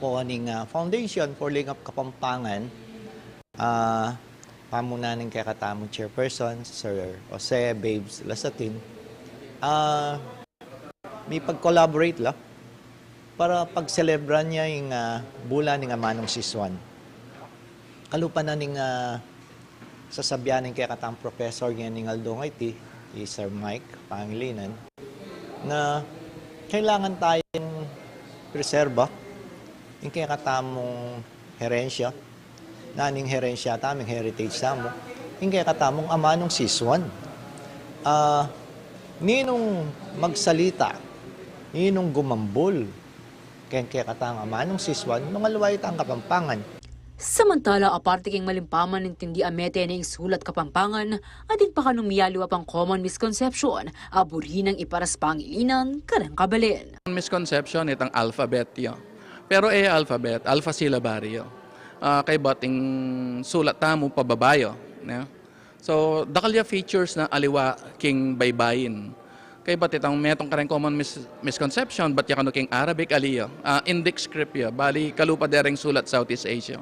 po ning Foundation for Lingap Kapampangan, pamunanin kay katamong chairperson, Sir Jose Babes Lasatin, may pag-collaborate la para pag-celebran niya yung bulan ng Amanung Sisuan. Kalupa na ning sasabyanin kay katamong professor ng Dagdagan, Sir Mike Pangilinan, na kailangan tayong preserba yung kaya katamong herensya, naning herensya taming heritage tamo, yung kaya katamong Amanung Sisuan. Ninong magsalita, ninong gumambol, kaya katamong Amanung Sisuan, mga luway tang Kapampangan. Samantala, aparte kang malimpaman ng tindi amete na sulat Kapampangan, atin pa kanumiyalo pang common misconception, aburinang iparas pangilinan, karang kabalin. Misconception itang alphabet yun. Pero alphabet, alpha syllabaryo. Kay bating sulat tamo pababayo. Yeah? So, dakalya features na aliwa king baybayin. Kay bat itang metong karang common misconception, bat yakano king Arabic aliyo. Index script yun, bali kalupa dereng sulat Southeast Asia.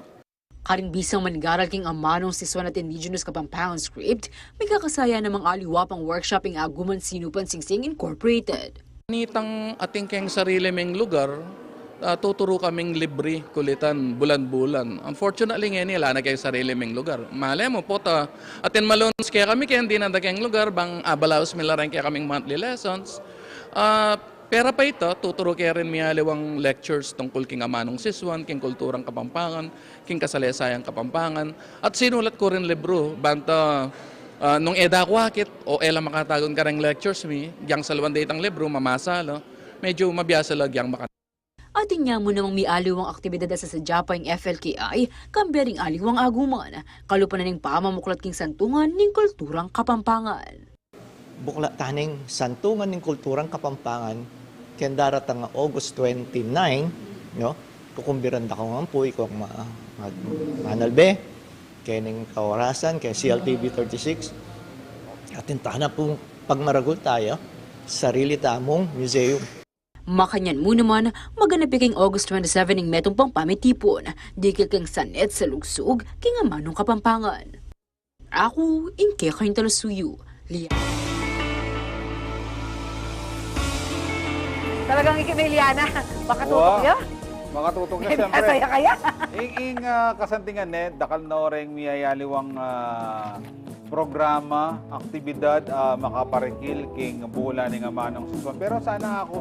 Karing bisang manigaral king Amanung Sisuan at Indigenous Kapampangan script, may kakasaya namang aliwa pang workshop ng Aguman Sinupan Singsing Incorporated. Nitang ating keng sarili ming lugar, tuturo kaming libre kulitan bulan-bulan. Unfortunately ngayon nila na kayo sarili ming lugar. Malay mo po atin malons kaya kami kaya hindi na kayong lugar bang abalaos mila rin kaya kaming monthly lessons. Pera pa ito, tuturo kaya rin miyaliwang lectures tungkol king Amanung Sisuan, king kulturang Kapampangan, king kasalaysayang Kapampangan. At sinulat ko rin libro, banta nung edakwakit o ela makatagon ka rin lectures mi, yang salwan datang libro, mamasalo, medyo mabiyasa lag yang makatagon. Ating niya mo namang may aliwang aktibidad sa sadya yung FLKI, kambering aliwang aguman, kalupa na ning pamamuklat king santungan ning kulturang Kapampangan. Bukla taning santungan ng kulturang Kapampangan, kaya daratang August 29, no? Kukumbiran da ko nga po, kung manalbe, kaya ning kaorasan, kaya CLTV 36, atin tahan pong pagmaragol tayo, sarili tamong museum. Makanyan mo naman, maganapi king August 27 ng metong pang pamitipon, dikil kang sanet sa lugsog, king Amanung Kapampangan. Ako, inke kayong talasuyo, Lia. Talagang ikimiliana, makatutok yun? Makatutok na siyempre. Masaya kaya? Ing kasantingan dakal na oreng miyayaliwang programa, aktibidad, makaparikil king bulan ng Amanung Sisuan. Pero sana mo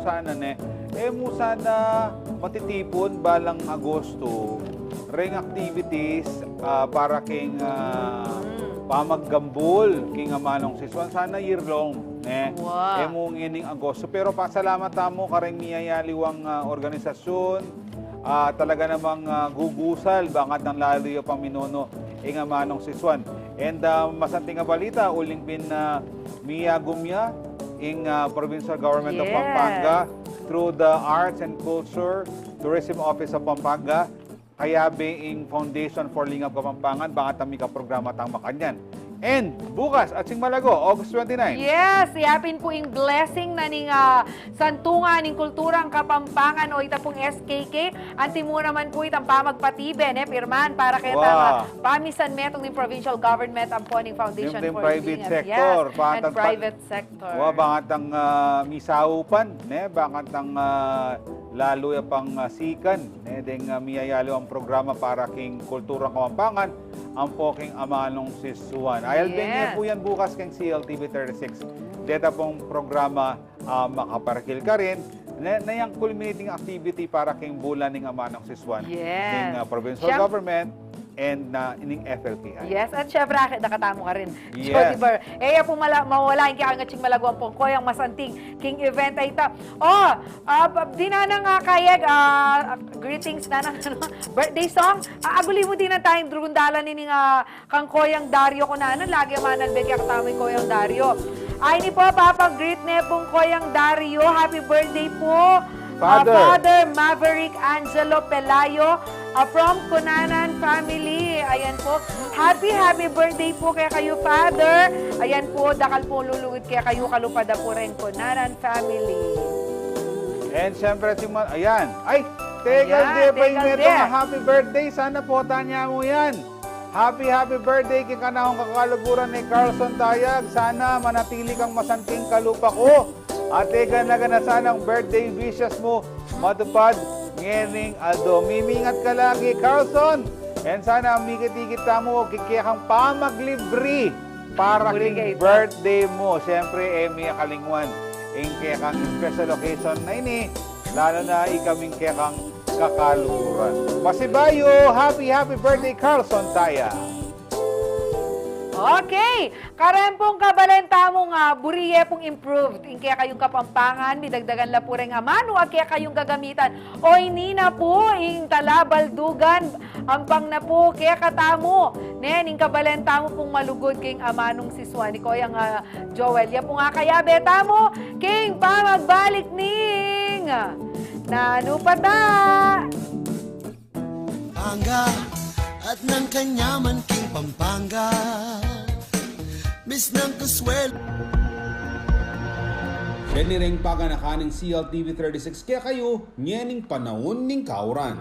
sana matitipon balang Agosto, ring activities para king pamaggambol king Amanung Sisuan. Sana year-long. Wow. Mong ining Agosto. Pero pasalamat mo kareng miyayaliwang organisasyon, talaga namang gugusal bangat ng lalo yung paminono ing Amanung Sisuan. And masanting nga balita, uling bin miyagumya ing Provincial Government of Pampanga through the Arts and Culture Tourism Office of Pampanga, kaya ing Foundation for Lingap Kapampangan, bangat kami ka programa tang makanyan. And bukas, Atsing Malagu, August 29. Yes, yapin po yung blessing na ning santungan ning kulturang Kapampangan o ita pong SKK. Anti mo naman po itang pamagpatiben, pirman para kaya pamisan metong ning provincial government ang po ning Foundation yung for private Lingap. sector. Yes, and private sector. Bangat ang misaupan, bangat ang lalo pang sikan, deng miyayalo ang programa para king kulturang Kapampangan, ang poking Amanung Sisuan. Ayal din po yan bukas kang CLTV 36. Deta pong programa makaparkil ka rin na yung culminating activity para kang bulan ng Amanung Sisuan. Ng provincial government and ining FLKI. Yes, at syempre, nakatamo ka rin. Yes. Jodiver. Po mawala yung kaya Atsing Malagu ang pong Koyang masanting king event ay ita. Di na nga kayag, greetings na birthday song. Aguli mo din na tayong drundalan ni kang Koyang Dario ko na lagi manalbeg kaya katamo yung Koyang Dario. Ay ni po, Papa, greet na pong Koyang Dario. Happy birthday po. Father Maverick Angelo Pelayo from Cunanan family. Ayan po. Happy birthday po kaya kayo, Father. Ayan po, dakal po luluwid kaya kayo kalupada po rin Cunanan family. And siyempre, ayan. Ay, Tegal Ayan, de pa yung tegal meto de. nga happy birthday. Sana po tanya mo yan. Happy birthday kay kanahong kakaluguran ni Carlson Tayag. Sana manatili kang masanting kalupa ko. At tegan na sana ang birthday wishes mo matupad ngening Aldo. Mimingat ka lagi, Carlson. And sana mikit-ikit ka mo kikiyakang pamaglibre para king birthday mo. Siyempre, may kalingwan. Yung kiyakang special occasion na ini. Lalo na ikaming kiyakang kakaluguran. Pasibayo, happy birthday, Carlson Taya. Okay, karempong kabalenta mo nga, buriye pong improved. In kaya kayong Kapampangan, midagdagan la po rin amanu, at kaya kayong gagamitan. Oini na po, in TALABALDUGAN, ampang na po, kaya katamo. Nen, in kabalenta mo pong malugod king Amanung Sisuan, ni Koyang Joel. Ya po nga kaya, beta mo, king pamagbalik ning Nanu pata. Panga at ng kanyaman king Pampanga Miss ng kaswel Deniring paganakaning CLTV 36 kaya kayo nyening panahon ning kauran.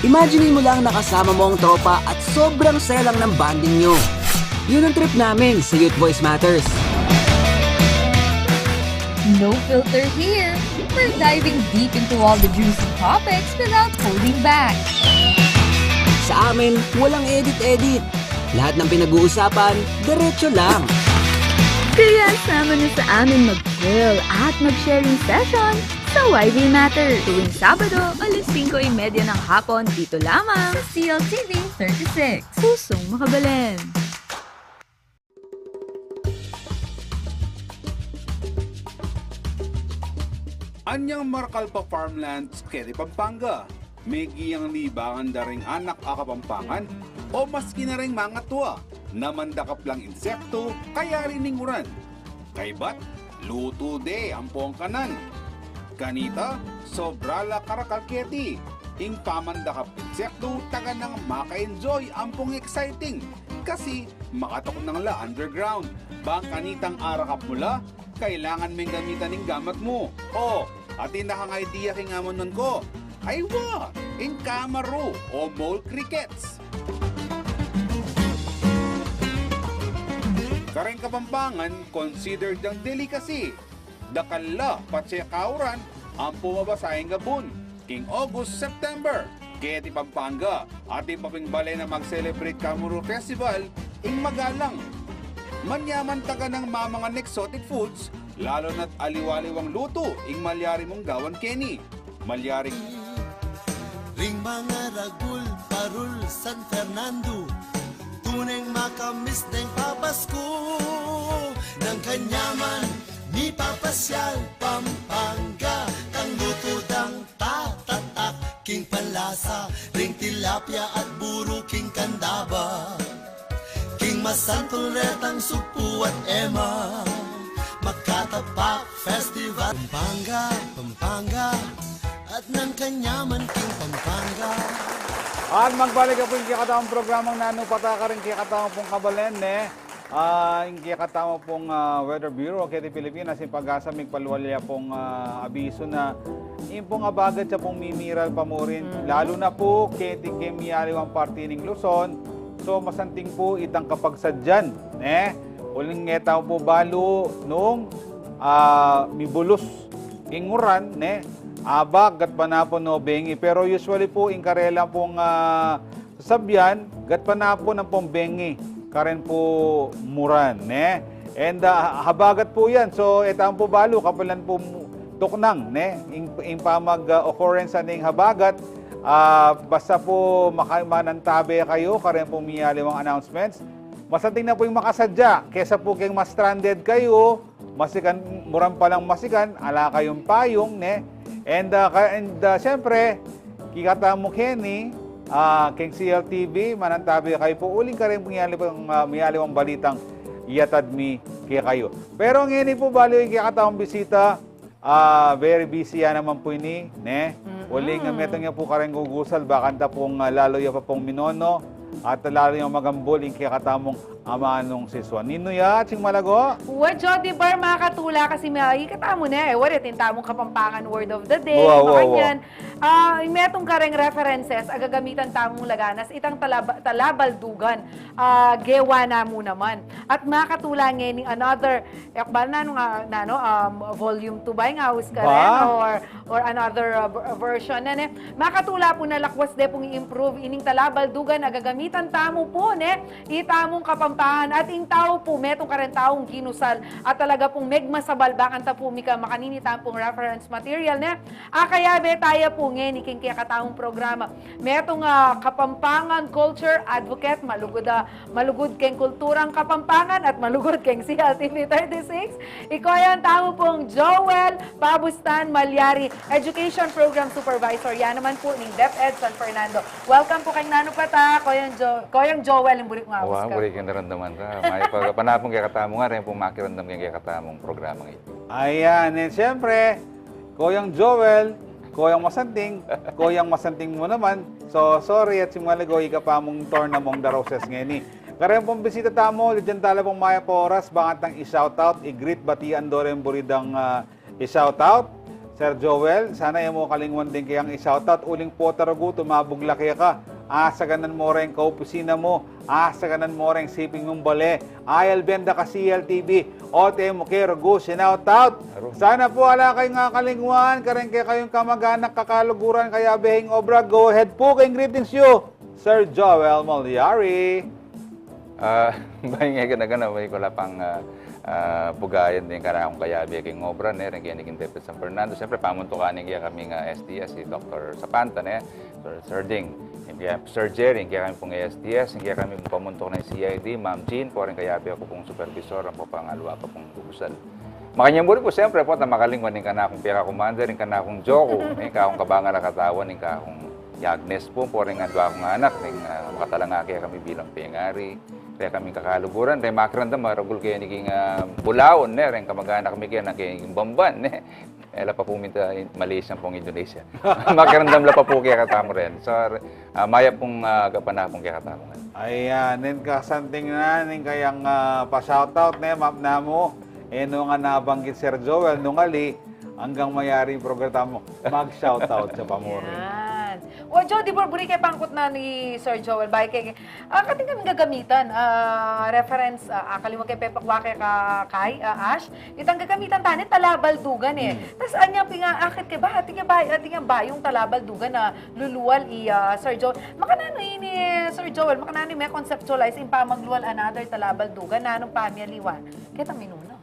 Imagine mo lang nakasama mo ang tropa at sobrang saya lang ng bonding nyo. Yun ang trip namin sa Youth Voice Matters. No filter here. We're diving deep into all the juicy topics without holding back. Sa amin, walang edit-edit. Lahat ng pinag-uusapan, diretso lang. Kaya sama na sa amin mag-grill at mag-sharing session sa YV Matter tuwing Sabado, alas 5:30 ng hapon dito lamang sa CLTV 36. Pusong makabalen. Anyang markal pa farmlands kedi Pampanga. May giyang libangan daring anak a Kapampangan o maski na ring mga tuwa na mandakap lang insekto kaya rininguran. Kay bat, luto de ang kanan. Kanita, sobrala karakalketi. Ing pamandakap insekto taga nang maka-enjoy ampong exciting. Kasi makatok nang la underground. Bang kanitang arakap mula, kailangan may gamitan ng gamat mo. O, atin na kang idea king amanon ko. Ay wa, in kamaro o mole crickets. Kareng Kapampangan, considered ang delicacy. Dakala, patse kauran, ang pumabasahing gabun. King August, September. Kaya di Pampanga, ating papingbale na mag-celebrate Kamuro Festival, ing magalang. Manyaman taga ng mamangan exotic foods, lalo na't aliwaliwang luto, ing malyari mong gawan Kenny. Malyaring Ring mga ragul, parul, San Fernando Tuneng makamis ng papasko Ng kanyaman, ni papasyal Pampanga Tang lutudang tatatak King palasa, ring tilapia at buro King kandaba King masantuletang supu at ema Makatapak Festival Pampanga at ng kanyaman king Pampanga. At magbalik po yung kikatawang programang Nanu Pataka rin kikatawang pong kabalen, yung kikatawang pong Weather Bureau, kaya di Pilipinas, yung pag-asa, may paluwalya pong abiso na yung pong abagat sa pong mimiral pa mo rin, lalo na po, kaya di kemiyaliw ang partining Luzon, so masanting po itang kapagsadyan, uling ngetaw po balo nung mibulos inguran, abag, gat panapon no bengi. Pero usually po, in karela pong sasabyan, gat panapon ng pong bengi. Karen po muran. And habagat po yan. So, etang po balo, kapalan po tuknang. In pamag-occurrence aning habagat, basta po manantabe kayo, karen po miyaliwang announcements. Masanting na po yung makasadya. Kesa po kayong ma-stranded kayo, masikan, muran palang masikan, ala kayong payong, And siyempre, kikata mo Kenny, King CLTV, manantabi kayo po, uling ka rin miyaliwang balitang iatad mi kaya kayo. Pero ngayon po bali yung kikataong bisita, very busy yan naman po ini, uling metong niya po ka rin gugusal, bakanta pong lalo yung pa pong minono, at lalo yung magambol yung kikatamong Amanung Sisuan. Nino ya, Atsing Malagu? What Jhoedie bar makatula kasi may ikatamo na eh. Wala tintamong Kapampangan word of the day. Wow, wow, Makanyan. Metong kareng references agagamitan tamong laganas itang talabaldugan. Gewa na mo naman. At makatula ngayon another yakbal na nano volume 2 ba nga us karen or another version na ne. Makatula po na lakwas de pong i-improve ining talabaldugan agagamitan tamo po ne. Itamong Kapampangan at ing tao po metong karentaong ginusal at talaga pong megmasabal bakan ta po mika makaninitan pong reference material ne. Kaya be tayo po ngayon iking kaya kataong programa. Metong Kapampangan Culture Advocate malugod keng kulturang Kapampangan at malugod keng CLTV 36. Ikoyan tao pong Joel Mallari, Education Program Supervisor. Yan naman po ning DepEd San Fernando. Welcome po kay Nanu pata, Koyang Joel yung bulik nga. Wow, bulik yung naramdaman ka. May pagpanapong kaya katamo nga rin pong makiramdam kaya katamong programa ngayon. Ayan, and siyempre, Koyang Joel, Koyang Masanting mo naman. So, sorry at simalago, ika pa mong torna mong daroses ngayon. Karayang pong bisita tamo, dyan tala pong maya po oras, bangat ng i-shoutout, i-greet, batian do rin buridang i-shoutout. Sir Joel, sana yung mo kalingwan din kayang i-shoutout. Uling po tarago, tumabugla kaya ka. Sa ganan mo rin kaopisina mo. Sa ganan mo rin siping mong bale. Ayal benda ka CLTV. Ote mo kay rago, sinoutout. Sana po ala kayo nga kalingwan. Karen kaya kayong kamag-anak kakaluguran kaya behing obra. Go ahead po kayong greetings you, Sir Joel Mallari. Bahay nga ganagana, may kula pang pugayan din ka na akong kayabi king obra, rin kaya naging Deped San Fernando. Siyempre, pamuntukanin kaya kami SDS, si Dr. Sapanta, Sir Ding, Sir Jerry, kaya kami pong SDS, kaya kami pong pamuntok ng CID, Ma'am Jean, po rin kayabi ako pong supervisor, ang po pangalwa pa pong gugusal. Makanyang po siyempre po, na makalingwan, ka na akong piyaka commander, ka na akong Joko, ka akong kabangan na katawan, ka akong Yagnes po rin nga akong anak, makatalanga kaya kami bilang pengari. Kaya kami kakaluguran, kaya makirandam, maragul kaya naging bulaon, rin kamag-anak kami kaya naging bamban. La pa po minta Malaysia pong Indonesia. Makirandam la pa po kaya katamo rin. So, maya pong kapanapong kaya katamo. Ayan, nin kasanting na, nin kayang pa-shoutout map na mo. Nung nga nabanggit Sir Joel, nung ali, hanggang mayari yung programa mo, mag-shoutout sa pamuri. O, Jhoedie, buri kay pangkot na ni Sir Joel. Bahay kay, kating kami gagamitan. Reference, kaliwag kay Pepak Wake kay Ash. Itang gagamitan tanin, talabaldugan Tapos, anyang akit kay ba? Ating ba yung talabaldugan na luluwal Sir Joel. Makanano ni Sir Joel, makanano may conceptualize in pa magluwal another talabaldugan na anong pamyaliwan. Kita minuno.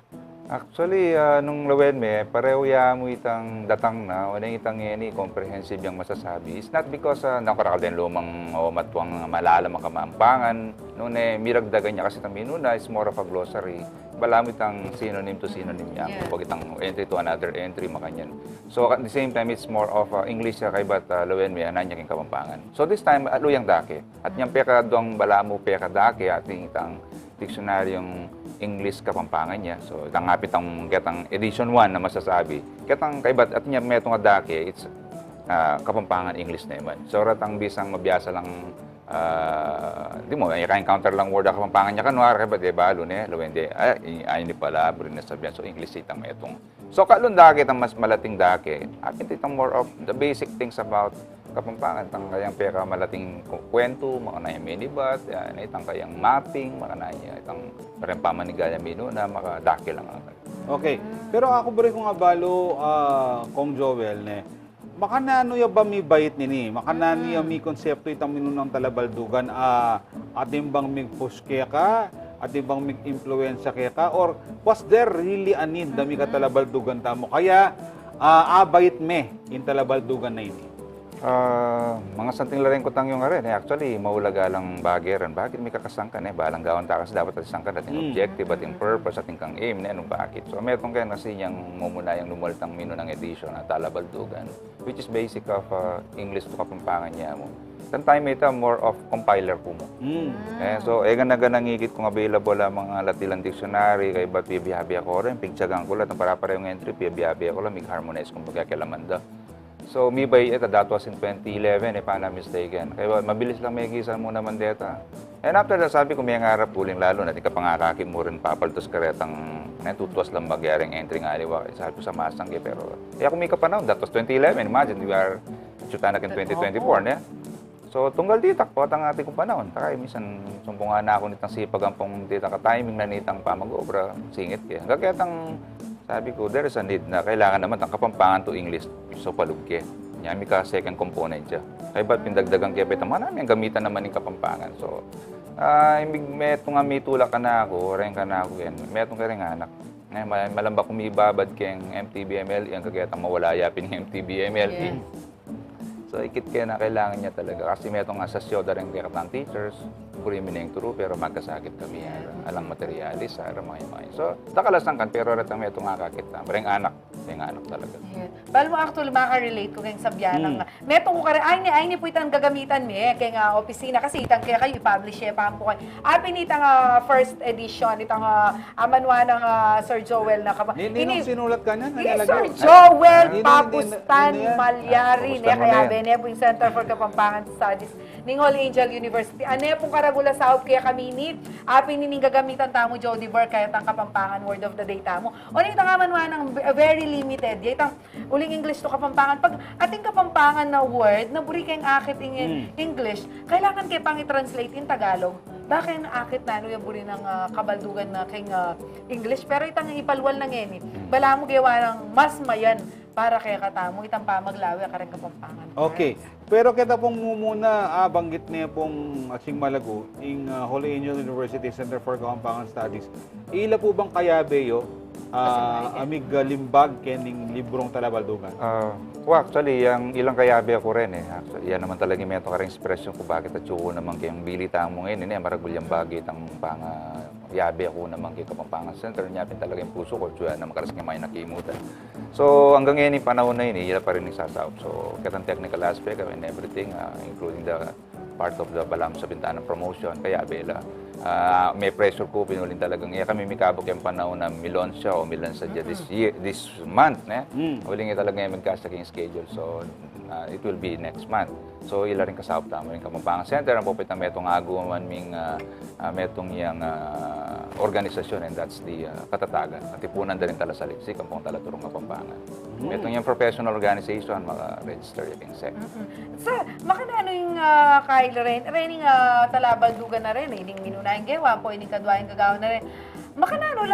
Actually, nung lawen pareho ya mo itang datang na, wala itang ini comprehensive yung masasabi. It's not because nakarakal din lumang matwang malalam ang Kapampangan. Noon miragdagan niya kasi tamino na, it's more of a glossary. Balamit ang synonym to synonym niya. Pag itang entry to another entry, makanyan. So at the same time, it's more of English kay bat lawen nanya king Kapampangan. So this time, aluyang dake. At niyang peka doang balamo peka dake ating itang diksyunaryong English Kapampangan niya. So, tangapit ang getang edition 1 na masasabi. Ketang kaibat at niya metong adake, it's Kapampangan English naman. So, ratang bisang mabiyasa lang, di mo, i-encounter lang word Kapampangan niya kanwar, kaibat, balo luwende, ay ni pala, brin na sabihan. So, English itang metong. So, kalun dake, itang mas malating dake, atin itang more of the basic things about Kapampangan, tang kayang peka malating kwento, makanaya minibat, itang kayang mapping, makanaya itang parang pamanigaya mino na makadaki lang ako. Okay. Pero ako bari kong abalo, Kong Joel, makanano yung ba may bayit nini? Makanano yung may konsepto itang minunang talabaldugan, ating bang may push kaya ka? Ating bang may influensya kaya ka? Or was there really a need na may katalabaldugan tamo? Kaya, bayit in talabaldugan na ini? Mga santing laring ko tangyong rin. Actually, maulaga lang bagiran. Bakit may kakasangkan balang gawang takas dapat at sangkan ating objective, ating purpose, ating kang aim, anong bakit. So, metong kaya kasi yung mumuna yung lumultang mino ng edition na Talabaldugan, which is basic of English to Kapampangan niya mo. Then time ito, more of compiler po mo. So, ganang-ganangigit kung available ang mga latilang dictionary, kaya ba't piyabiyabi ako rin, pigtsagang ko lang, para yung entry, piyabiyabi ako lang, mig-harmonize kung bagay kailamanda. So, that was in 2011, if I'm not mistaken. Kaya mabilis lang may gisan mo naman data. And after that, sabi ko, may ngarap uling lalo na, di ka pangakaki mo rin papaltos karetang natutuwas lang magyaring entry nga aliwa. Sabi ko sa masangge, pero kung may kapanahon, that was 2011. Imagine, we are chutanak in 2024, ne? So, tunggal ditak po, ang ating kong panahon. Takay, minsan, sumpungan na ako nitang sipag ang pong ditak timing na nitang pamag-obra, singit kaya. Hanggang kaya sabi ko, there is a need na kailangan naman ang Kapampangan to English so palugke. Nyami ka second component siya. Kaya ba't pindagdagang kaya pita mga namin ang gamitan naman ng Kapampangan. So, metong nga may tulak ka na ako, rin ka na ako yan. Metong ka rin anak. Malamba kumibabad keng MTBML, yung kagayatang mawala yapin ng MTBML. Yes. So, ikit kaya na kailangan niya talaga. Kasi metong asasyo da rin kaya katang teachers, buri mineng turo, pero magkasakit kami. Alang materialis, mga yung. So, takalasan kan, pero ratang metong nga kakita. Parang anak. Yung anak talaga. Balo mo actually, makaka-relate ko kayong sabyanang. Metong ko kare, ay ni po itang gagamitan me, kaya nga opisina, kasi itang kaya kayo i-publish eh, pang po kayo. Apin itang first edition, itang amanuan ng Sir Joel na kapa. Ninong sinulat ka niya? Sir Joel Mallari, kaya Benebo yung Center for Kapampangan Studies, ning Holy Angel University. Ane pong karagula sa kaya kami ni, apin nining gagamitan tamo, Jody Burr, kaya tang Kapampangan, word of the day tamo. O itang amanuan ng very limited. Itang uling English to Kapampangan. Pag ating Kapampangan na word, na buri kayong akit in English, kailangan kayo pang i-translate in Tagalog. Bakit na akit na yung buri ng kabaldugan na kayong English, pero itang ipalwal ng eni. Bala mo gawa ng mas mayan para kaya katamo, itang pamaglawi ka rin Kapampangan. Okay. Pero kita pong muna banggit niya pong Atsing Malagu, in Holy Angel University Center for Kapampangan Studies. Ila po bang kayabeyo amig limbag kening librong Talabaldugan? Actually, yung ilang kayabe ako rin eh. Actually, yan naman talaga yung meto karang expression ko bakit at yuko naman kayong bilita mo ngayon. Maragul yung bagay ang yabe ako naman kay Kapampangan Center. Nyapin talaga yung puso ko. Diyan naman karas may nakimutan. So, hanggang ngayon yung panahon na yun, ila pa rin isasaop. So, katang technical aspect and everything, including the part of the balam sa bintanang promotion, kaya bela. May pressure ko, pinulin talagang kami mikabok yung panahon na milon siya o milon sa this month. Uling talaga yung magkasaking schedule. So, it will be next month. So, ila rin kasawap tamo rin Kapampangan Center. Ang pupit na metong agawan ming metong yung organisasyon, and that's the Katatagan. Katipunan na rin tala sa Lipsik, ang pong talaturong Kapampangan. Metong yung professional organization, maka-register yung SEC. So, makana yung Kyle rin Talabaldugan na rin, ining minunahing gawa po, ining kadwaing gagawa na rin. Makanano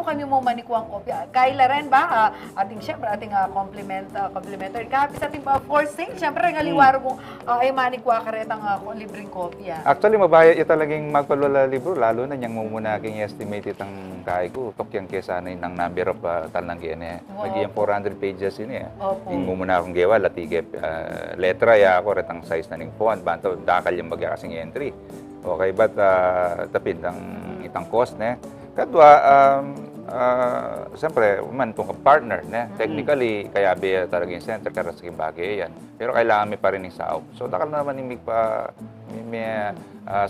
kami mo manikuang kopya. Kayla rin ba? Ating syempre, ating complimentary copy sa ating for sale. Syempre, nga liwaro kung ay manikwa ka rin ang libreng kopya. Actually, mabaya talagang magpalwala libro, lalo na niyang mumuna aking estimated ang kahay ko. Tokyang kesanay ng number of talang gene. Nagiyang 400 pages yun eh. Yung mumuna akong gawa, latigip, letra ya ako, retang size na ning font, banto, dakal yung bagya kasing entry. Okay, but tapid ang itang cost, ne? Kadwa, siyempre, man itong partner, ne? Technically, kaya biya talaga yung center, karasaking bagay yan. Pero kailangan may pa rin yung saop. So, dakal naman yung may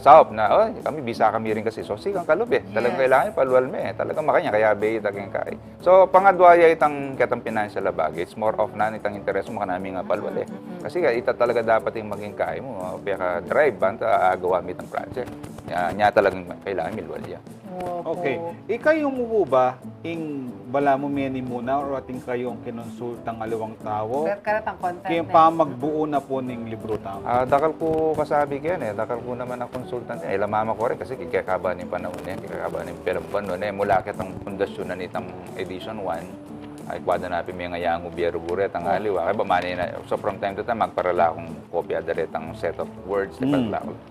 saop na, kami, bisa kami rin kasi. So, sigang kalub eh. Talagang kailangan yung paluwal me. Talagang makanya, kaya biya talagang kaya. So, pangadwaya itang katang financial bagay. It's more of na itang interest mo ka namin nga paluwal eh. Kasi ita talaga dapat yung maging kaya mo. Kaya ka drive, banta, agawa mo itang project. Nya talagang kailangan milwal yan. Okay. Ikayo mo ba ing bala mo meni muna or ating kayong kinonsultang alawang tao? Karatang content. Kaya pa magbuo na po ning libro tao. Dakal ko kasabi kyan eh. Dakal ko naman ang consultant eh. Lamama ko rin kasi kikakaba ng panahon eh. Kikakaba ng pelampan eh. Mula kitang pundasyon na nitang edition 1. Ay kwada natin may ngayang ubiyero buret ang aliwa. Kaya ba mani na. So from time to time magparala akong kopya daret ang set of words.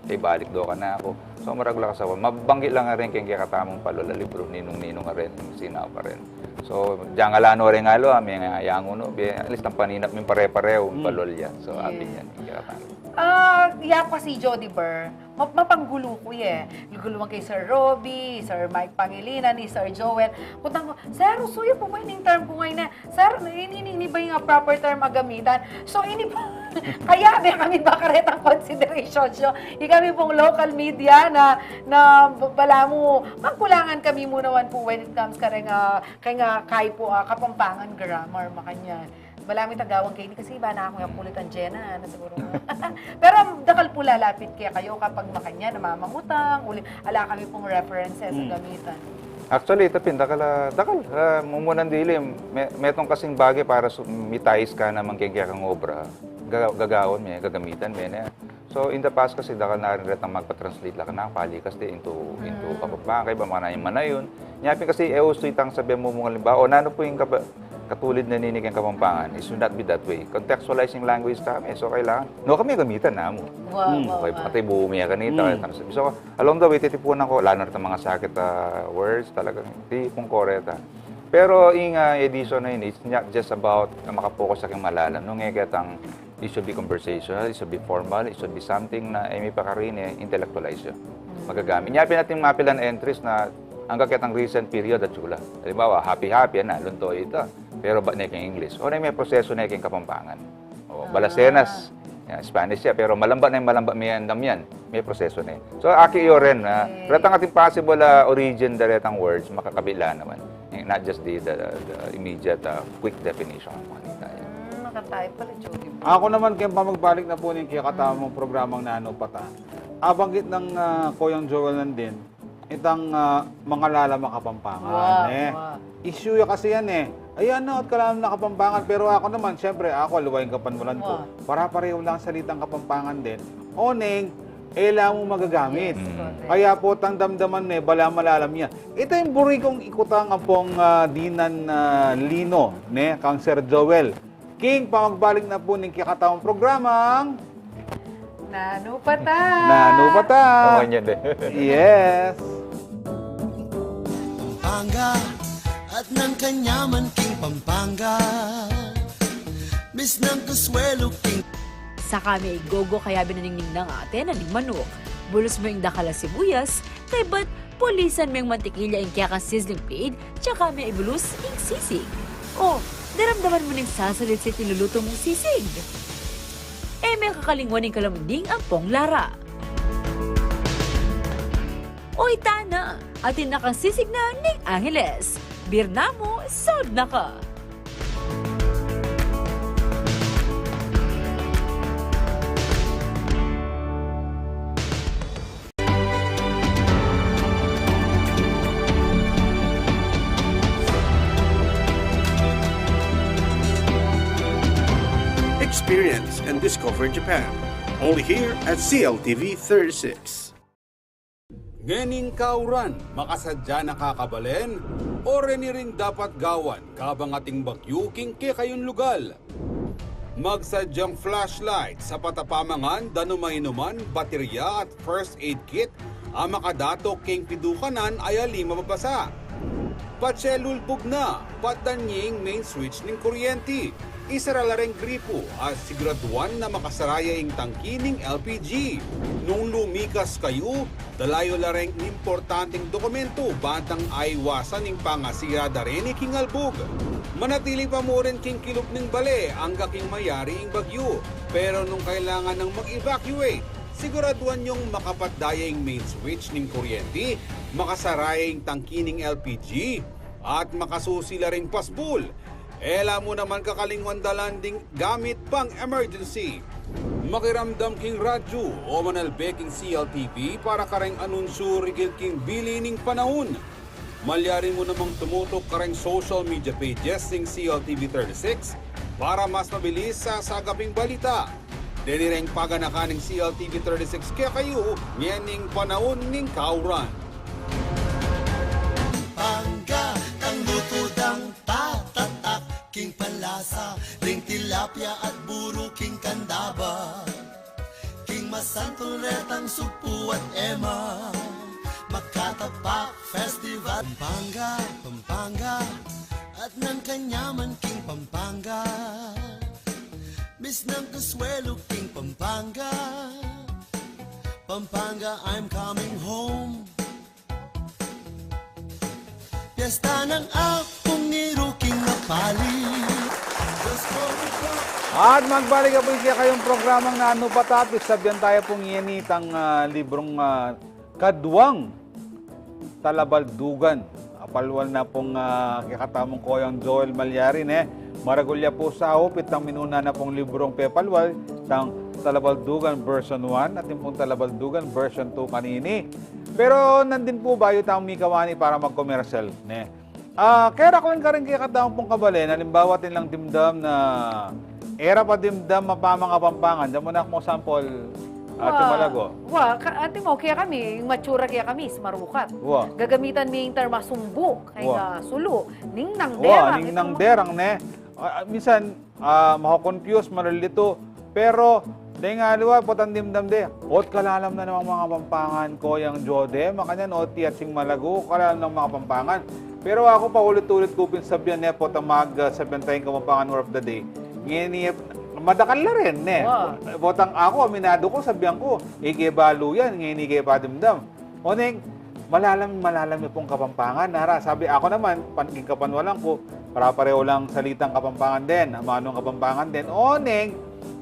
Balik do ka na ako. So maragla ka sa mabanggit lang nga rin kaya katamong palula libro. Ninong-ninong nga rin. Sinaw pa rin. So diyan nga lano rin nga lo. May ngayang uno. At least ang paninap may pare-pareho. Palulya. So abin yan. Yako si Jody Burr, mapanggulo ko Luguluan kay Sir Robbie, Sir Mike Pangilinan, ni Sir Joel. Putang ko, Sir, suyo po ba yung term ko ngayon na, Sir, ini ba yung proper term agamitan? So, ini po, Kaya may kami bakaretang consideration siya. Kami pong local media na bala mo, magkulangan kami munawan po when it comes ka rin kay po Kapampangan grammar makanyan. Malami tagawang kayo kasi iba na ako yung kulitan Jenna na siguro. Pero dakal po lalapit kaya kayo kapag makanya namamangutang, ala kami pong references sa gamitan. Actually, ito dakal mumunan dili, metong kasing bagay para mitayis ka naman kaya kang obra, gagawon may gagamitan may na. So in the past kasi dakal na rin retang magpa-translate lang na palikas into Kapampangan kay ba manayon. Nyapi kasi usto itang sabi mo mga limbawa, nano po yung katulid na ninig ang Kapampangan, it should not be that way. Contextualizing language kami, so kailangan, kami gamitan na mo. Okay, pati buumiya kanita. So, along the way, titipunan ko, lalo na mga sakit words, talagang tipong koreta. Pero yung edition na yun, it's not just about makapokus sa aking malalam. Nung ngeketang, it should be conversational, it should be formal, it should be something na may pakarin, intellectualize yun. Magagamit. Nyapin natin mapilan entries na ang kakitang recent period at chula. Halimbawa, happy-happy, lunto ito. Pero ba na English? O na may proseso na Kapampangan. O, balasenas, Spanish siya, pero malamba na yung malamba may andam yan. May proseso na yun. So, aki iyo rin, retang ating possible origin, daretang words, makakabila naman. Not just the immediate, quick definition. Nakatayo pala, Jhoedie. Ako naman, kaya magbalik na po ng kakatamang programang Nanu Pata. Abanggit ng Koyang Joel din, itang mga lalama Kapampangan. Issue kasi yan Ayan na, at kalaman na Kapampangan. Pero ako naman, syempre, ako, luwaing kapanmulan ko. Para-pareho lang salitang Kapampangan din. Oning, ela mo magagamit. Kaya po, tang damdaman bala malalam niya. Ito yung buri kong ikutang apong dinan lino, kang Sir Joel. King, pamagbalik na po ng kikatawang programang Nanu Pata! Nanu Pata! Yes! Pampanga at ng kanyaman king Pampanga Miss ng kaswelo king Sa kami gogo kaya binaningning ng ate na ning manok. Bulos mo yung dakala sibuyas, kay ba't pulisan mo yung mantikilya yung kaya kang sizzling plate, tsaka may ibulus yung sisig. O, daramdaman mo ning sasalit sa tinuluto mong sisig. May kakalingwan ng kalamunding ang pong lara. Oy tana, atin na kang sisig na ning Angeles. Birna mo, sold na ka. Experience and discover Japan. Only here at CLTV 36. Ngening kauran, makasadya nakakabalen, o reni rin dapat gawan, kabang ating bagyuking kekayung lugal. Magsadyang flashlight sa patapamangan, danumainuman, baterya at first aid kit, ang makadatok king pidukanan ay alima mabasa. Patselulbog na, patanying main switch ng kuryente. Isaralareng gripo at siguraduan na makasaraya yung tangkining LPG. Nung lumikas kayo, dalayo lareng importanteng dokumento bantang aywasan ng pangasirada rin king albog. Manatili pa mo rin king kilop ng bale ang gaking mayari ang bagyo. Pero nung kailangan ng mag-evacuate, siguraduan yung makapatdaya yung main switch ng kuryente, makasaraya yung tangkining LPG, at makasusila ring pasbul. Ela mo naman kakalingwan dalanding gamit pang emergency. Makiramdam king radyo o manalbeking CLTV para kareng anunsyo rigil king bili ning panahon. Malyari mo namang tumutok kareng social media pages ng CLTV 36 para mas mabilis sa sagaping balita. Denireng paganaka ng CLTV 36 kaya kayo nyening panahon ning kauran. Pangga, tang lutudang tatatak king palasa, ring tilapia at buro king kandaba. King masanto retang supu at ema, makatapak festival. Pampanga, Pampanga, at ng kanyaman king Pampanga. Miss ng kaswelo king Pampanga. Pampanga, I'm coming home. Piyesta ng akong niruking napali. Just for the At magbalik po kayong programang Nanu patapis. Sabihan tayo pong iyanitang librong kadwang Talabaldugan. Apalwal na pong kakatamong Koyang Joel Mallari. Maragulya po sa hupit ng minuna na pong librong pepalwal ng Talabaldugan version 1 at yung pong Talabaldugan version 2 kanini. Pero nandin po ba yung taong mikawani para mag-commercial? Kaya rakulan ka rin kaya kataong pong kabalen. Halimbawa tin lang dimdam na era pa dimdam mapamang Kapampangan. Diyan mo na akong sample Atsing Malagu. Ate mo, kaya kami, yung matsura kaya kami, marukat. Gagamitan mi yung terma sumbok, kaya sulo, ning nang derang. Ning nang derang, minsan, mako-confuse, malilito. Pero, dahil nga liwa, potang dimdam ot kalalam na ng mga Kapampangan, Koyang Jhoedie, makanyan, ot Atsing Malagu, kalalam ng mga Kapampangan. Pero ako pa ulit-ulit ko Pisabyan, potang mag-sabihan tayong Kapampangan word of the day. Ngayon, madakal na rin, Botang ako, aminado ko, sabihan ko, ikibalo yan, ngayon ikipadimdam. O neng, malalam yung pong Kapampangan. Nara, sabi ako naman, paningkapanwalan ko, para pareho lang salitang Kapampangan din, amanong Kapampangan din. O neng,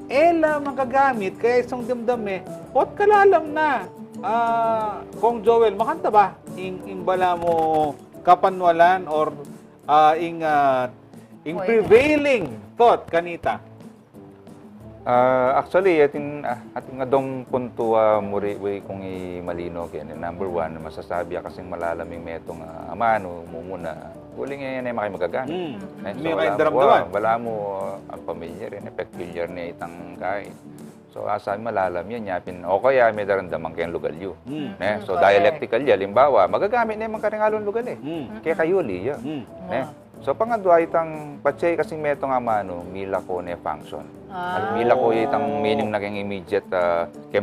ela magagamit, kaya isang dimdam ot kalalam na. Kong Joel, makanta ba? Imbala mo kapanwalan or prevailing thought kanita? Actually, ating adong punto muri kung malino kaya number one, masasabi kasing malalaming metong amanu muna. Uling yan ay makimagagamit. Wala mo ang pamilya rin, peculiar na itang kain. So, asay malalam yan, yapin. O kaya may daramdaman kayong lugalyo. So, dialectical yan. Limbawa, magagamit na yung mga karingalong lugal Kaya kayuli yan. So, pangadwa itang patsay kasing metong amanu, mila ko na function. Mila ko itang meaning naging immediate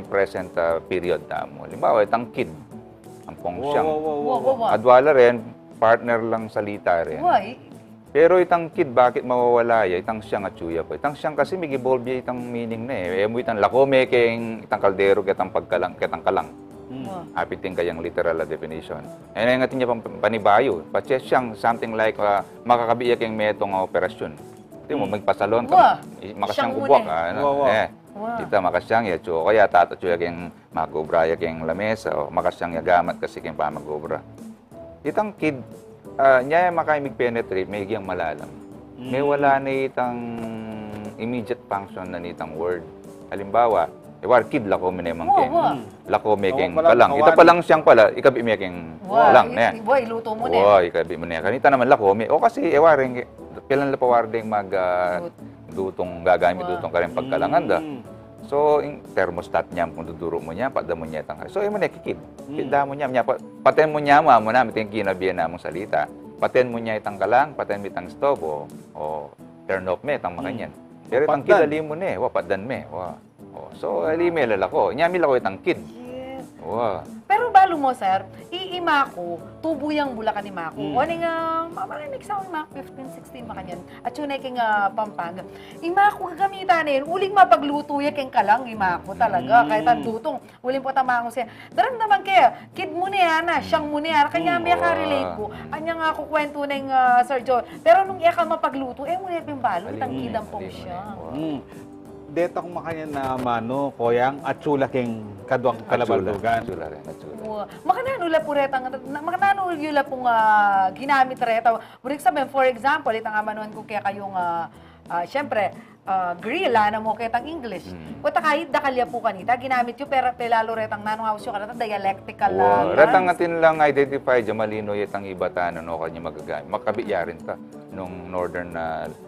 present period mo. Limbawa, itang kid. Ang pongsyang. Adwala rin, partner lang salita rin. Pero itang kid, bakit mawawala ya? Itang siyang at suya po. Itang siyang kasi may evolve ya itang meaning na mo itang lakome keng itang kaldero kitang pagkalang, kitang kalang. Apiting kayang literal definition. And ang ating niya panibayo. Pati siyang something like makakabiyak yung metong operasyon. Ito mo, magpasalon ka. Makasyang ubwak. Ito, makasyang ya. Kaya tatatsuya kayong magobra ya kayong lamesa. O makasyang yagamat kasi kayong pamagobra. Itang kid, niya makaimig penetrate, may higiyang malalam. May wala na itang immediate function na itang word. Halimbawa, kid lako minemang king. Lako making palang. Ita palang siyang pala, ikabi making lang. Luto mo na. Ikabi mo na. Kanita naman lako, o kasi ewaring, pilan na pawarding dutong gagamit dutong ka rin pagkalangan da. So, yung thermostat niya, kung duduro mo niya, pada mo niya itang. So, yung mo na kikid. Kida mo niya, paten mo niya, mo na, miting kinabihan na mong salita. Paten mo niya itang kalang, paten mo itang stove, o turn off me, itang makanyan. Pero itang kidali mo na, padan me. So, alimela ko. Nyamila ko itang kid. Pero balo mo, sir, iima ko, tubuyang bulakan ni Mako. O nga, mamarinig sa mga 15, 16 makanyan. At yun ay king Pampanga. Ima ko gagamitan yun. Uling mapagluto ya king kalang, ima ko talaga. Kahit ang dutong, uling po tamang ko siya. Daram naman kaya, kid mo niya na, siyang mo niya. Kanya may ka-relate ko. Anya nga ako kwento na yung Sir Joel. Pero nung iya ka mapagluto, muna yung balo, itang kidang pong siya. Deta kung makanyan na mano, Koyang, at chula king kadwang Talabaldugan. Chula rin, at chula. Makanano la po reta, makanano yun la pong ginamit reta. Burik sabihin, for example, itang amanuan ko kaya kayong, syempre, grill, na mo kitang English. Kung kahit dakalya po kanita, ginamit yun, pero pelalo retang nanong house yun kanita, dialectical lang. Retang atin lang identify, jamalino itang ibatan, ano kanya magagamit. Makabiyarin ta, nung northern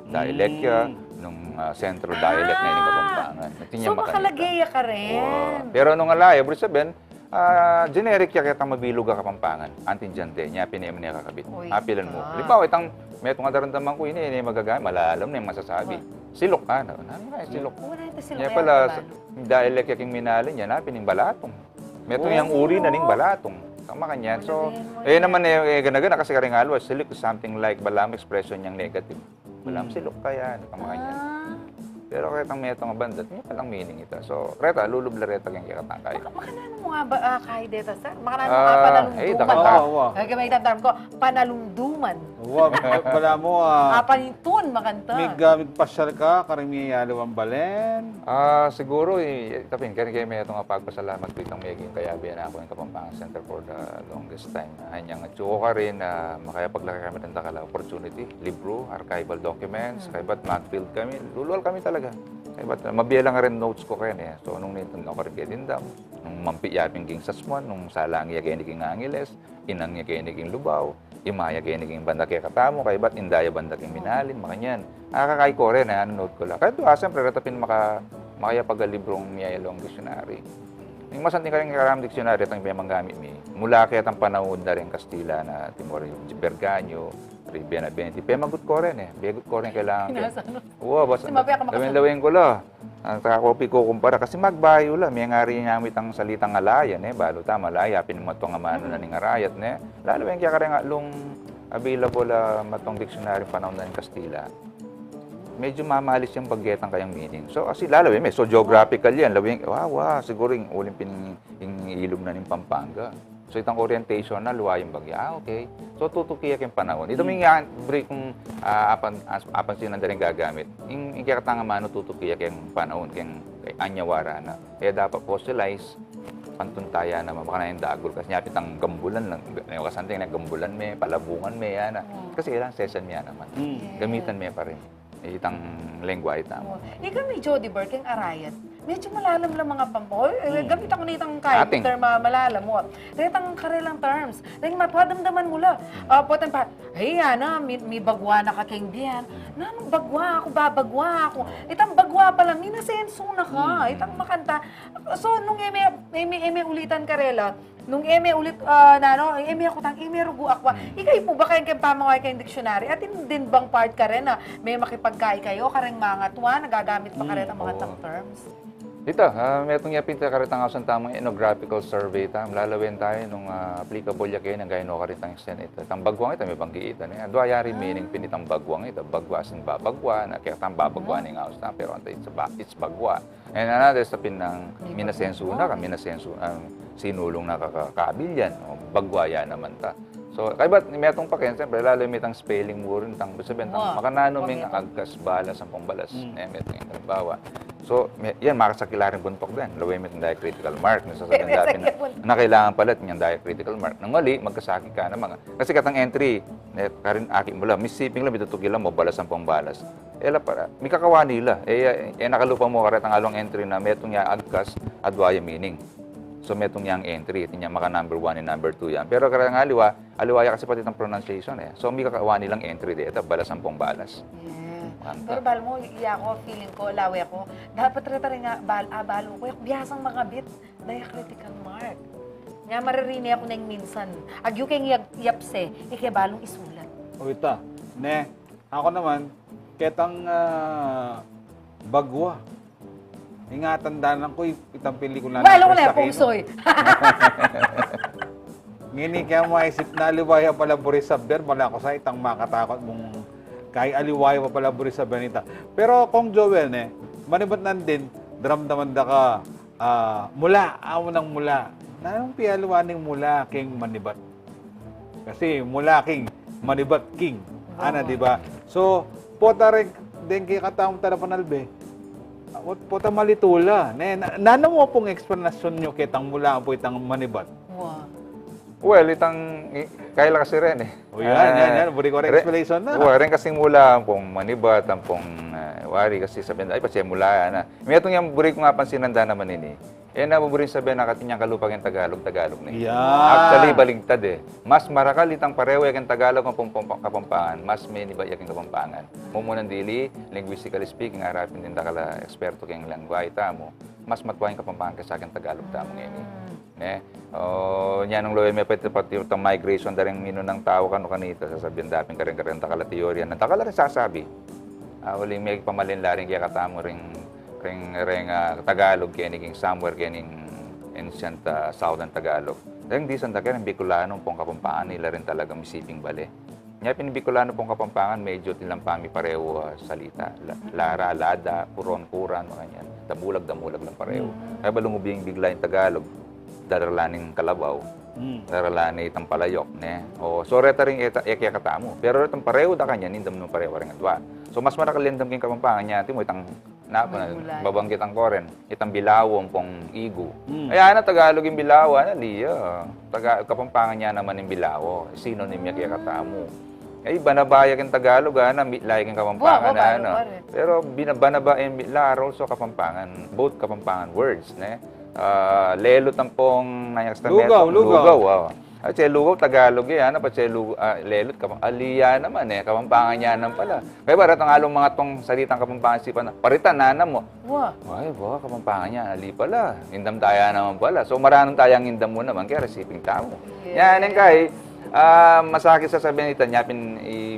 dialect ya, nung central dialect na yung Kapampangan. So, makalagaya ka rin. Pero nung alaya, bro sabihin, generic ya kitang mabilog ka Kapampangan. Antin dyan din, niya pinayam niya kakabit. Apilan mo. Halimbawa, itang metong daramdaman ko, ini magagamit, malalam na yung masasabi. Silok ka, no? Silok. Niya pala, dialect yaking minalin niya, napin yung balatong. Metong yung uri na ning balatong. Tama kanyan. So, naman gana-gana kasi karingalo, silok is something like balam expression niyang negative. Balam silok kaya, tama kanyan. Pero kaya itang metong abandat, niya palang meaning ito. So, reta, lulubla reta kayong kikatangkay. Makanano mo nga ba kahit dito, sir? Makanano mo nga panalungdugan? Gagamay damdaram ko, panalungdugan. Suman. Wala mo, Panitun, makanta. may gamit pasyal ka, karimi yaliwang balen. Siguro, tapin, kaya may itong pagpasalamat ko itong may kayabihan ako ng Kapampangan Center for the longest time. Hanyang atsuko ka rin na makayapaglaki kami ng takala opportunity, libro, archival documents, kaya ba't mag-field kami, luluwal kami talaga. Kaya ba't mabiyala nga rin notes ko kayo eh. So, nung nito ako rin kitindam, nung mampiyaping king sasmuan, nung salang iya kaya naging angiles, inang iya kaya naging lubaw, imaya kaya naging banda kaya katamo, kaya ba't indaya banda kaya minalin, makanyan. Nakakakay ko rin, note ko lang. Kaya doon, siyempre, ratapin makayapagalibrong miyaya long dictionary. Yung masanting ka rin karam dictionary, itong pinamanggamit mi, mula kaya itang panahon na rin Kastila na Timor, Berganyo, Ribiana Beniti. Pemagut ko rin eh. Begut ko rin kailangan. Oo, basta lawin ko lang. Ang takakopi ko kumpara. Kasi magbayo lang. May ngari niya ang salitang alayan eh. Balo tama, laya. Pinamatong amanu na ning arayat eh. Lalo yung kaya ka rin lung available matong dictionary panahon na ng Kastila. Medyo mamalis yung baggetang kayang meaning. So, kasi lalo so geographical yan. Lawin, siguro yung uling ilog na ng Pampanga. So, itang orientation na luwa yung bagya. Okay. So, tutukiyak yung panahon. Ito may nga break kung apan sinan na rin gagamit. Yung kaya mano tutukiyak yung panahon, yung anyawara na. Kaya dapat fossilize, pantuntaya naman. Baka na yung dagol. Kasi nyapit ang gambulan lang. Yung kasanting na gambulan may, palabungan may, yan. Kasi kailangan session niya naman. Gamitan may pa rin. Itang lengwa itamo. Ikaw may Jhoedie Burke, arayat. Medyo malalam lang mga pampo. Gamit ako nitang kaya term malalam mo. Retang karelang terms. Nang matwadamdaman mula. Poten pa, hey, may bagwa na kaking diyan. Nanong bagwa ako, babagwa ako. Itang bagwa pa lang, minasenso na ka. Itang makanta. So, nung eme ulitan karela, nung eme ulit, eme ako tang, eme rugu akwa. Ikay po ba kayong pamangay kayong dictionary? At din bang part ka rin na may makipagkay kayo, kareng mga tuwa, nagagamit pa ka rin ang mga tang terms? Dito, may itong yapin tayo karitang ang tamang ethnographical survey tam. Lalawin tayo nung applicable yakin ang gaya no karitang extent ito. Tang bagwang ito, may banggiitan. Doa yari meaning pinitang bagwang ito. Bagwa sin babagwa, na kaya tang babagwa ni nga ustan, pero it's bagwa. And another sa pinang minasensu na ka, minasensu sinulong na kakakabilyan. Bagwa yan naman ta. So, kaya ba't may itong pakin, siyempre, lalo may itang spelling mo rin, sabihin, makanano may agkas, balas, ang pambalas, may itong halimbawa. So, yan, makasakilaring buntok din. Laway may itong diacritical mark, nasasabihin dati na kailangan pala yung diacritical mark. Nang mali, magkasaki ka na mga. Kasi katang entry, karin aki mo lang, misiping lang, mitutugil lang mo, balas ang pambalas. Para, may kakawani nila. Nakalupa mo karetang along entry na may itong agkas, adwaya meaning. So, may itong yang entry. Ito niya maka number 1 and number 2 yan. Pero karang aliwaya kasi pati itong pronunciation eh. So, may kakawa nilang entry dito. Balas ang pong balas. Yeah. Pero bal mo, ako, feeling ko, lawi ako, dapat rin nga, balo ko, biyasang mga bit, diacritical mark. Nga maririni ako na minsan. Agyo kayong yapse, balong isulat. O ita, ako naman, ketang bagwa. Ingatan danan ko itang pelikula na Balo ko na yung pungsoy. Ngini kaya maisip na aliwaya pala Pisabyan, wala ko sa itang makatakot mong kay aliwaya pa pala Pisabyan ita. Pero kung Joel, manibat nandin, daramdaman da ka, mula, amo ng mula. Nanong pialuwaning mula king manibat. Kasi mula king, manibat king. Di ba? So, pota rin din kay katawang talapanalbe. Pota malitula. Nano mo pong explanation nyo kitang mula po itang manibat? Wow. Well, kaila kasi rin eh. Yan. Buri ko rin explanation na. Rin kasi mula pong manibat, ang pong wari kasi sabihin, ay kasi mula na. May itong yung buri ko nga pansinanda naman ini. Nabuburin sabihin na katinyang kalupag yung Tagalog na. Yeah. Actually, baligtad eh. Mas marakal itang pareho yung Tagalog ang Kapampangan, mas may niba yung Kapampangan. Mumunan dili, linguistically speaking, harapin din takala eksperto kayong lengwa itamo, mas matwa yung Kapampangan kasi aking Tagalog tamo ngayon. Yan ang loy may pati itang migration da rin mino ng tao kano kanito, sasabihin dapin ka rin takala teorya ng takala rin sasabi. Uling may pamalinlaring kaya katamo rin Tagalog kaya naging somewhere kaya ning ancient southern Tagalog. Dahil di sanda kaya ng Bicolano pong Kapampangan nila rin talaga misiping bale. Ngayon Bicolano pong Kapampangan medyo tilampami pareho salita. Lara, lada, puron, kuran, mga yan. Damulag lang pareho. Kaya balungubing bigla yung Tagalog, daralaning kalabaw. Taralani itang palayok, ne. O, so reta rin ekya katamo. Pero itang pareho da kanya, nindam nung pareho rin atwa. So, mas marakalindam king Kapampangan niya, timo itang babanggit ang koren, itang bilawong pong igu. Kaya na, Tagalog yung bilawa, na liya. Kapampangan niya naman yung bilawo. Synonym niya kaya katamo. Ay, banabaya king Tagalog, na layak king Kapampangan, Pero binabanaba yung laro, so Kapampangan, both Kapampangan words, ne. Lelo tampong nayak sa lugaw. At siya lugaw, Tagalog yan. At siya lelot, aliya naman Kapampangan niya naman pala. Kaya barat ang along mga tong salitang Kapampangan sipan, paritan nanam mo. Ay, Kapampangan niya, ali pala. Indam taya naman pala. So maraming tayang indam mo naman, kaya receiving tao. Yan, kay masakit sasabihin ito niya,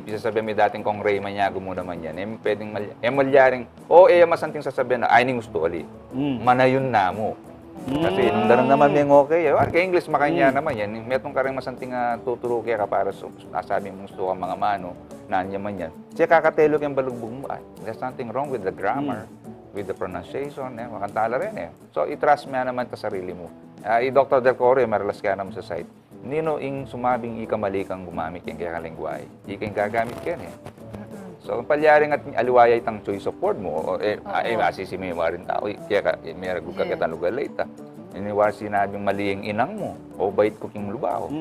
isasabihin may dating kong Rayman niya, gumo naman yan. Pwedeng malyaring, masanting sasabihin na, ay, ning gusto ali. Manayon na mo. Kasi nung darang naman may okay, kaya English makanya naman yan. Metong ka rin masanting tuturo kaya ka para nasabi mong gusto kang mga mano, naan man yan. Siya kakatelog yung balugbog mo, there's something wrong with the grammar, with the pronunciation, makantala rin So, i-trust mo naman sa sarili mo. Dr. Del Corre, maralas ka naman sa site. Nino ing sumabing ikamali kang gumamit yung kaya kalingway, iking gagamit ka So, palyaring at aliwaya itang choice of word mo, asisimi mo rin tao, kaya ka, may ragu ka kitang lugar later. Iniwar sinabing maliing inang mo, o bait ko king lubaw.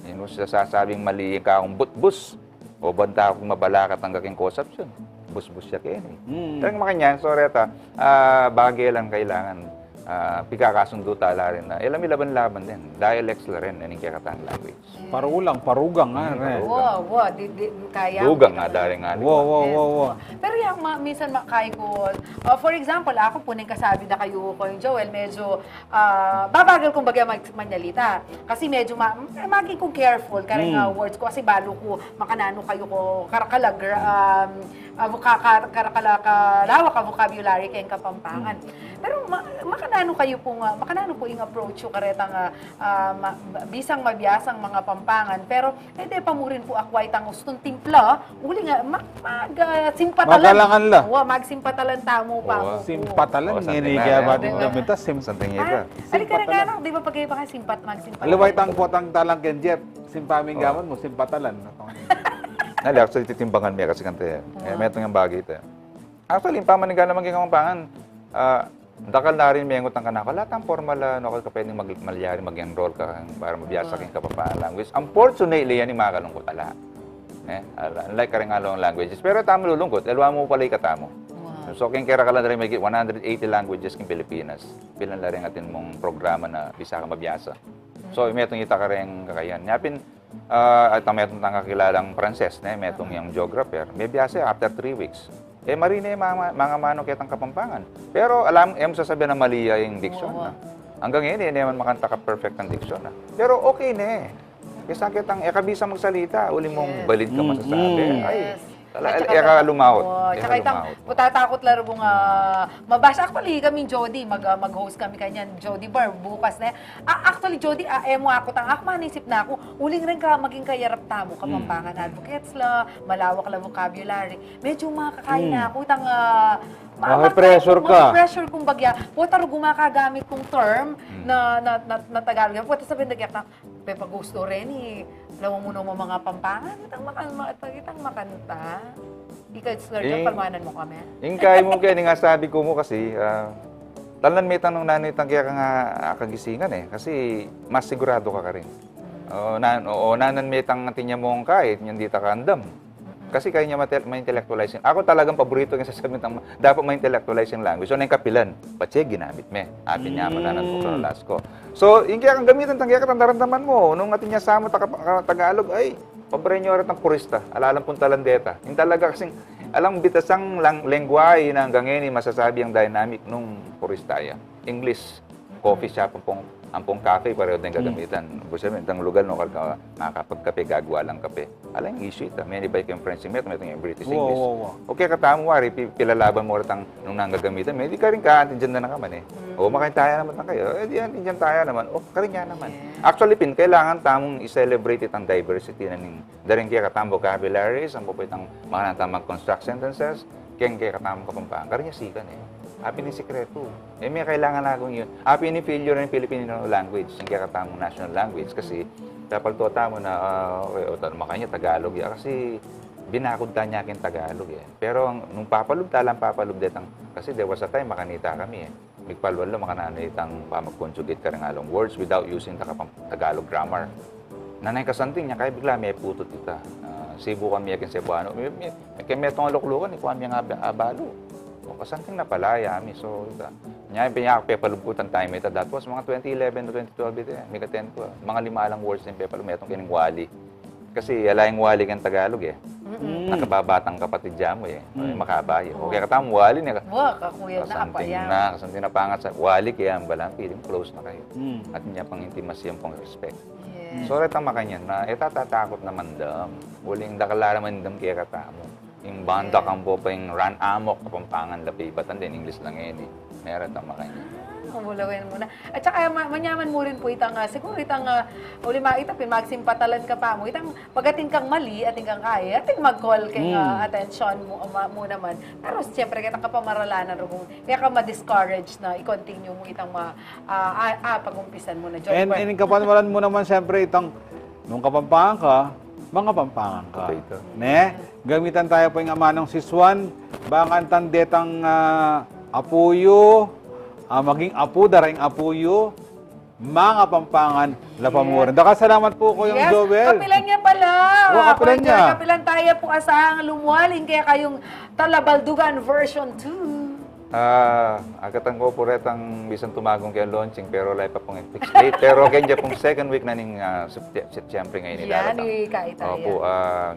Ino sasabing maliing ka akong butbus, o banta akong mabalakat ang kaking consumption. Bus-bus siya kayo Talagang makanyan, so reta, bagay lang kailangan. Pikakasundo tala rin na. Alam laban-laban din. Dialects la rin, naning kaya language. Parugang Kaya. Dugang nga, dari nga. Pero yung minsan makay ko, for example, ako po nang kasabi na kayo, Koyang Joel, medyo babagal kong bagay manyalita. Kasi medyo maging kong careful, karang words ko, kasi balo ko, makanano kayo ko, karakalag, karakalawak ang vocabulary kayong Kapampangan. Pero makanano kayo po nga, makanano po yung approach yung karetang bisang mabiyasang mga Pampangan. Pero, hindi pamurin po akway tang ustong timpla, uli nga, simpatalan. Magalangan la. Magsimpatalan tamo pa. Simpatalan, hindi kaya ba din gamita, Something ika. Ali ka na, di ba pag kayo pa magsimpatalan? Alaway tang potang talang kenjet, simpaming gamon mo, simpatalan. Nali, actually, titimbangan niya kasi kante. Metong yung bagay ito. Actually, pamanigan naman kay Kapampangan, dakal na rin may ngutang ka na, lahat ang formal ka pwedeng malyari, mag-enroll ka para mabiyasa king Kapampangan language. Unfortunately, yan yung makakalungkot ala. Unlike ka rin along languages. Pero tamo lulungkot, elwa mo pala ikatamo. So, king kera ka lang rin may 180 languages king Pilipinas. Pilan na rin atin mong programa na bisa ka mabiyasa. So, metong ita ka rin kakayan. Yapin, at metong tangkakilalang Pranses, metong yung geographer. May biyasa after 3 weeks. Marine mga mano kitang Kapampangan. Pero alam, sasabihin na mali yung diksyon na. Hanggang ngayon, hindi naman makanta ka perfect ang diksyon na. Pero okay na Kasi kitang, kabisa magsalita, uli mong balid ka masasabi. Lumawot. Tsaka itang, tatakot laro kung mabasa. Actually, kami Jhoedie, mag-host kami kanyan, Jhoedie Bar, bukas na. Actually, Jhoedie, emo ako, manisip na ako, uling rin ka maging kayarap tamo, Kapampangan advocates la, malawak la vocabulary. Medyo makakain na ako, itang, pressure ka. Pressure kung bagya. Puta ro gumakagamit kong term na Tagalog. Puta sabihin nagyak na pepa gusto rin lawa mo ng mga Pampangan. Itang makanta. Ikaw, Sir, palmanan mo kami. Ingkay mo kaya nga sabi ko mo kasi talan may tanong nanay kaya ka nga kagisingan kasi mas sigurado ka rin. Nanan may tang tinya mong kahit hindi ta kaandam. Kasi kaya niya ma-intellectualize. Ako talagang paborito yung sasabihin dapat ma-intellectualize yung language. So, na yung kapilan, patse, ginamit me. Atin niya mananan ko sa last ko. So, yung kaya kang gamitan, kaya ka naramdaman mo. Nung atin niya sama Tagalog, ay, pabrenyo rin ang purista. Alalang puntalandeta. Yung talaga kasing, alang bitasang lengguay na hanggang ngayon masasabi ang dynamic nung puristaya. English, coffee shop, ampong cafe, pareho din gagamitan. Busa mo, itang lugar, makakapagkape, gagawa lang kape. Alam yung issue ito. May iba yung French English, may yung British English. Okay, katamo, wari, pilalaban mo rin nung nanggagamitan. May di ka rin ka, antindiyan na naman makain tayo naman na kayo. Di antindiyan tayo naman. Karin nga naman. Actually, kailangan tamong i-celebrate itang diversity na daring kaya katamang vocabularies, ang pupit ang mga natamang construct sentences, kaya katamang Kapampangan. Karin niya sikan Api ni sikreto. May kailangan na akong yun. Api ni failure ng Filipino language, yung kakatamong national language. Kasi, tapal to tamo na, makanya Tagalog yan. Kasi, binakod ta niya akin Tagalog eh. Pero, nung papalub talang papalub detang, kasi there was a time, makanita kami eh. Migpalwalo, makananitang pamag-conjugate ka rin along words without using Tagalog grammar. Nanay kasanting niya, kaya bigla may putot ita. Cebu kami yakin Cebuano. May metong aluklukan, ikuha niya nga abalo. O kasanting na pala, yami. So, niya, pepalubkutan tayo ito. That was mga 2011 to 2012 ito. May ka-10 po. Mga 5 lang words ng pepalub. Metong kining wali. Kasi alayang wali kang Tagalog eh. Nakababatang kapatid dyan mo eh. Makabayo. Okay, katang wali niya. Kakuya na kapayang. Kasanting na pangat sa wali, kaya ang balang piling close na kayo. At niya pang intimacy, pang respect. So, retang makanyan na, tatatakot naman dam. Uling dakala naman dam kaya katamo. Yung banda kang po pa yung run amok, Kapampangan, lapibatan din, English lang yan eh. Meron tang makanyan. Mulawin muna. At saka manyaman mo rin po itang, siguro itang ulima itapin, magsimpatalan ka pa mo. Itang pagating kang mali, ating kang kaya, ating mag-call kay attention mo naman. Pero siyempre, kitang kapamaralanan ro kaya ka ma-discourage na i-continue mo itang pag-umpisan mo na. And kapanwalan mo naman siyempre itang, nung Kapampangan ka, mga Pampangan ka. Ne? Gamitan tayo po yung Amanung Sisuan, bangan tandetang apuyo, maging apu, daring apuyo, mga Pampangan, lapamuran. Salamat po, Koyang Joel. Kapilan niya pala. Kapilan niya. Kapilan tayo po asahang lumuwaling kaya kayong Talabaldugan version 2. Agatan ko po retang bisan tumagong kaya launching pero wala pa pong fix date. Pero kaya pong second week na ning September ngayon nilalatang. Yan, kaitaya. Opo,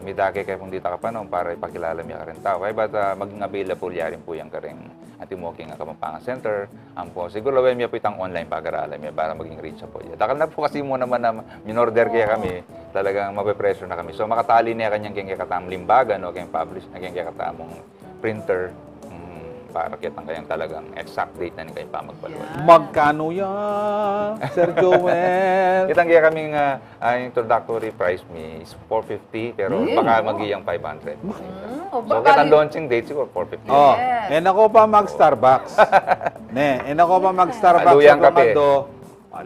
midake kayo pong dita ka pa noon para ipakilala niya ka rin tao. Kaya ba't maging available yarin po yung karing anti-smoking Kapampangan Center. Po, siguro lawin niya po itang online pag-aralan niya para maging reachable. Dakal na po kasi mo naman na minorder kaya kami, talagang mape-pressure na kami. So makatali niya kanyang kaya katamang limbagan o kayang publish na kaya katamang printer para kitang kayang talagang exact date na kayong pamagpaluan. Magkano yan, Sir Joel? Kitang kaya kaming introductory price me is 450 pero baka magiyang 500. So kitang launching date siguro 450. Ako pa mag-Starbucks. Ako pa mag-Starbucks Aluyang sa kape.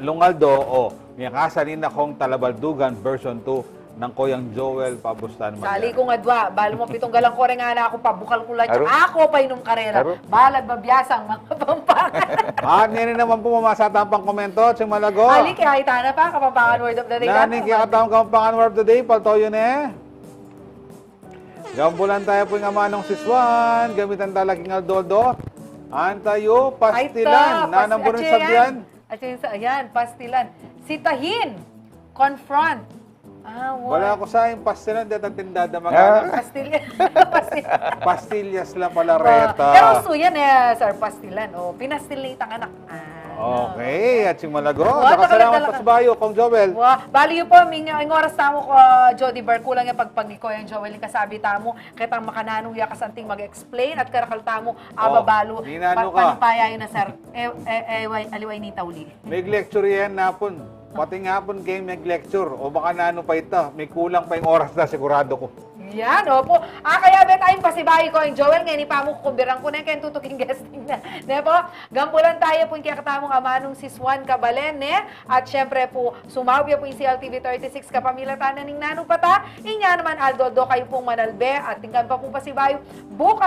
Lungaldo. May kasalin akong Talabaldugan version 2 ng Koyang Joel Pabustan Sali ko nga dwa, balo mo pitong galang ko rin nga na ako, pabukal ko lang. Ako pa inong karera. Balag babyasang mga Pampangan. Nini naman po mamasata pang komento, Atsing Malagu. Ali, kaya itana pa, Kapampangan Word of the Day. Nani, kaya katawang Kapampangan Word of the Day, paltoyo na Gambulan tayo po yung Amanung Sisuan, gamitan talagang aldoldo. Antayo, pastilan. Nanamburo yung sabyan. Ayan, pastilan. Sitahin, confront. Wala ko sa yung pastilan, dito ang tindada magana. Pastillas lang pala reta. Pero so yan Sir, pastilan. Pinastil na itang anak. Okay, Atsing Malagu. Nakasalamat pa sa bayo, Kong Joel. Bali yun po, may oras tamo ko, Jhoedie Bar, kulang yung pagpagi ko yung Joel, yung kasabi tamo, kitang makananong ya kasanting mag-explain at karakal tamo, ababalo, panupaya yun na Sir, aliway ni Tauli. May lecture yan napon. Pati nga po game mag-lecture. O baka nano pa ito. May kulang pa yung oras na sigurado ko. Yan, opo. Kaya betayong pasibayi ko yung Joel. Ngayon, ipamuk kumbirang ko na yung tutuking guesting na. Po, gambulan tayo po yung kakatamong Amanung Sisuan Kabalen, At syempre po, sumawya po yung CLTV 36 kapamilatan na ning Nanu pata. Inya naman, Aldo, kayo pong manalbe. At tingnan pa po pasibayo. Bukas.